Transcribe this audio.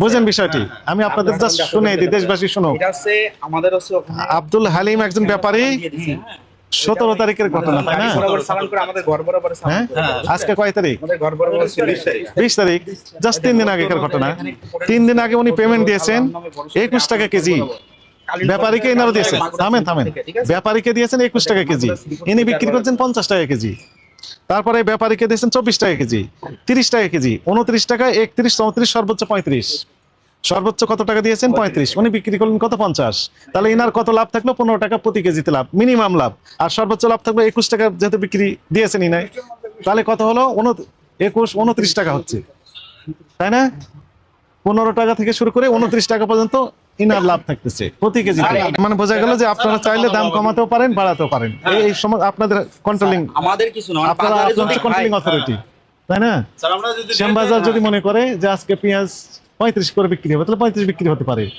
বুঝেন বিষয়টি, আমি আপনাদের জাস্ট শুনে দিই, দেশবাসী শুনো। এটা হচ্ছে আমাদের হচ্ছে ওখানে আব্দুল হালিম একজন ব্যাপারী, 17 তারিখের ঘটনা, তাই না? বরাবর চালান করে আমাদের ঘর বরাবর চালান হ্যাঁ, করে। আজকে কয় তারিখ? আমাদের ঘর বরাবর হচ্ছে 20 তারিখ। 20 তারিখ, জাস্ট 3 দিন আগেকার ঘটনা। 3 দিন আগে উনি পেমেন্ট দিয়েছেন 21 টাকা কেজি। ব্যাপারীকে এনারা দিয়েছেন, থামেন থামেন, ব্যাপারীকে দিয়েছেন 21 টাকা কেজি, ইনি বিক্রি করছেন 50 টাকা কেজি। তারপরে ব্যাপারীকে দিয়েছেন 24 টাকা কেজি, 30 টাকা কেজি, 29 টাকা, 31, 34, সর্বোচ্চ 35। সর্বোচ্চ কত টাকা দিয়েছেন? 35। উনি বিক্রি করলেন কত? 50। তাহলে ইনার কত লাভ থাকলো? 15 টাকা প্রতি কেজিতে লাভ, মিনিমাম লাভ। আর সর্বোচ্চ লাভ থাকলো 21 টাকা, যেহেতু বিক্রি দিয়েছেন ইনাই। তাহলে কত হলো? 21, 29 টাকা হচ্ছে, তাই না? 15 টাকা থেকে শুরু করে 29 টাকা পর্যন্ত ইনার লাভ থাকতেছে প্রতি কেজিতে। মানে বোঝা গেল যে আপনারা চাইলে দাম কমাতেও পারেন, বাড়াতেও পারেন। এই সময় আপনাদের কন্ট্রোলিং, আমাদের কিছু না, আপনারা হচ্ছে কন্ট্রোলিং অথরিটি, তাই না? স্যার আমরা যদি শ্যামবাজার যদি মনে করে যে আজকে পেঁয়াজ 35 করে বিক্রি হবে, তাহলে 35 বিক্রি হতে পারে।